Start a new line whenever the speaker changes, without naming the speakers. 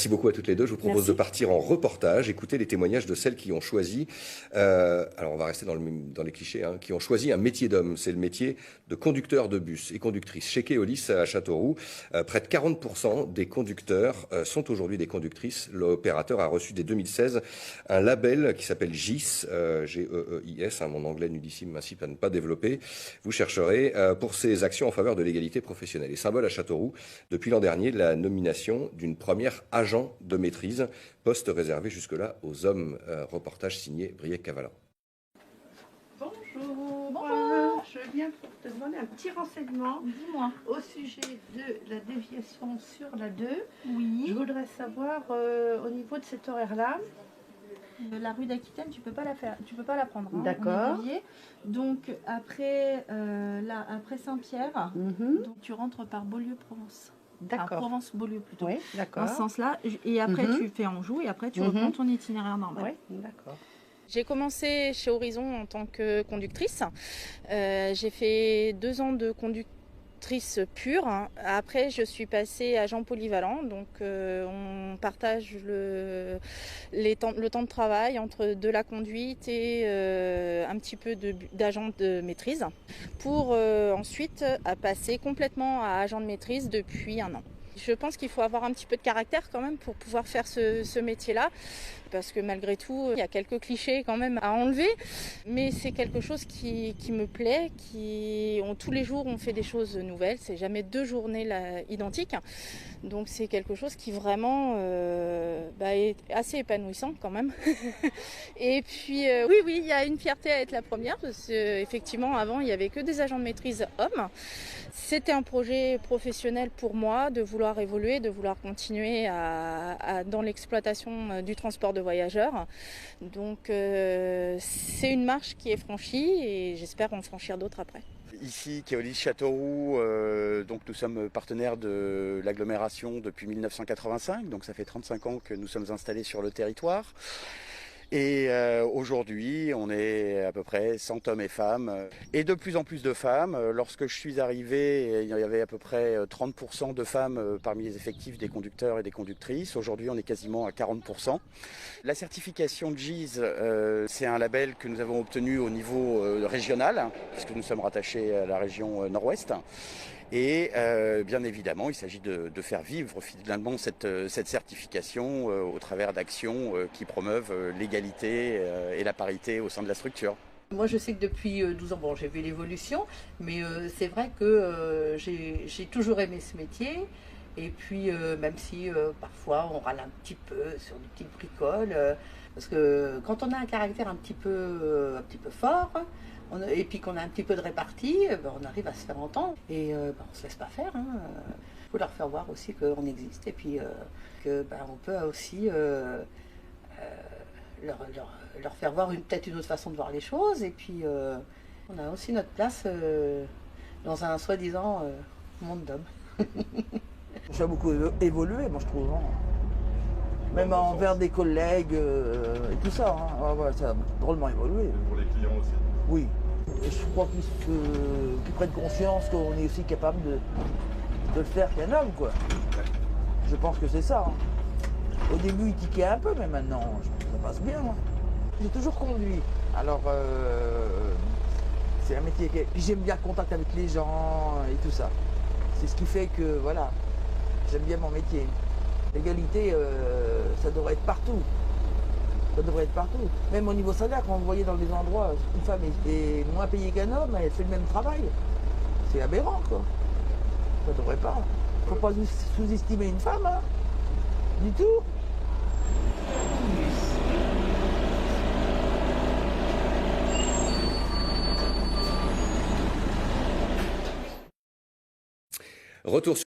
Merci beaucoup à toutes les deux. Je vous propose de partir en reportage, écouter les témoignages de celles qui ont choisi, alors on va rester dans les clichés, hein, qui ont choisi un métier d'homme. C'est le métier de conducteur de bus et conductrice. Chez Keolis à Châteauroux, près de 40% des conducteurs sont aujourd'hui des conductrices. L'opérateur a reçu dès 2016 un label qui s'appelle GEIS, G-E-E-I-S, mon anglais nudissime m'incite à ne pas développer. Vous chercherez pour ses actions en faveur de l'égalité professionnelle. Et symbole à Châteauroux, depuis l'an dernier, la nomination d'une première agent de maîtrise, poste réservé jusque-là aux hommes. Reportage signé Briec-Cavalan.
Bonjour. Bonjour. Je viens pour te demander un petit renseignement.
Dis-moi.
Au sujet de la déviation sur la 2.
Oui.
Je voudrais savoir au niveau de cet horaire-là.
La rue d'Aquitaine, tu peux pas la faire, tu peux pas la prendre. Hein,
d'accord.
Donc après, après Saint-Pierre, donc tu rentres par Beaulieu-Provence.
D'accord.
Provence-Beaulieu plutôt.
Oui, d'accord.
Dans ce sens-là. Et après tu fais Anjou et après tu reprends ton itinéraire normal.
Oui, d'accord.
J'ai commencé chez Horizon en tant que conductrice. J'ai fait 2 ans de conductrice pure. Après, je suis passée agent polyvalent. Donc, on partage le temps de travail entre de la conduite et un petit peu d'agent de maîtrise pour ensuite passer complètement à agent de maîtrise depuis 1 an. Je pense qu'il faut avoir un petit peu de caractère quand même pour pouvoir faire ce métier-là, parce que malgré tout, il y a quelques clichés quand même à enlever, mais c'est quelque chose qui me plaît, tous les jours on fait des choses nouvelles, c'est jamais 2 journées identiques, donc c'est quelque chose qui vraiment est assez épanouissant quand même. Et puis oui, il y a une fierté à être la première, parce qu'effectivement avant il n'y avait que des agents de maîtrise hommes. C'était un projet professionnel pour moi de vouloir évoluer, de vouloir continuer dans l'exploitation du transport de voyageurs. Donc c'est une marche qui est franchie et j'espère en franchir d'autres après.
Ici, Keolis Châteauroux, donc nous sommes partenaires de l'agglomération depuis 1985, donc ça fait 35 ans que nous sommes installés sur le territoire. Et aujourd'hui, on est à peu près 100 hommes et femmes, et de plus en plus de femmes. Lorsque je suis arrivé, il y avait à peu près 30% de femmes parmi les effectifs des conducteurs et des conductrices. Aujourd'hui, on est quasiment à 40%. La certification GEIS, c'est un label que nous avons obtenu au niveau régional, puisque nous sommes rattachés à la région Nord-Ouest. Et bien évidemment, il s'agit de faire vivre finalement cette certification au travers d'actions qui promeuvent l'égalité et la parité au sein de la structure.
Moi, je sais que depuis 12 ans, j'ai vu l'évolution, mais c'est vrai que j'ai toujours aimé ce métier. Et puis, même si parfois on râle un petit peu sur des petites bricoles, parce que quand on a un caractère un petit peu fort, et puis qu'on a un petit peu de répartie, on arrive à se faire entendre. Et on ne se laisse pas faire. Il faut leur faire voir aussi qu'on existe. Et puis on peut aussi leur faire voir peut-être une autre façon de voir les choses. Et puis on a aussi notre place dans un soi-disant monde d'hommes.
Ça a beaucoup évolué, moi je trouve. Même envers des collègues et tout ça. Ça a drôlement évolué.
Et pour les clients aussi.
Oui. Et je crois qu'ils prennent conscience qu'on est aussi capable de le faire qu'un homme, quoi. Je pense que c'est ça. Au début, ils tiquaient un peu, mais maintenant, ça passe bien. J'ai toujours conduit. Alors, c'est un métier que j'aime bien le contact avec les gens et tout ça. C'est ce qui fait que, voilà, j'aime bien mon métier. L'égalité, ça devrait être partout. Ça devrait être partout. Même au niveau salaire, quand vous voyez dans des endroits, une femme est moins payée qu'un homme, elle fait le même travail. C'est aberrant, quoi. Ça devrait pas. Faut pas sous-estimer une femme, du tout.
Retour sur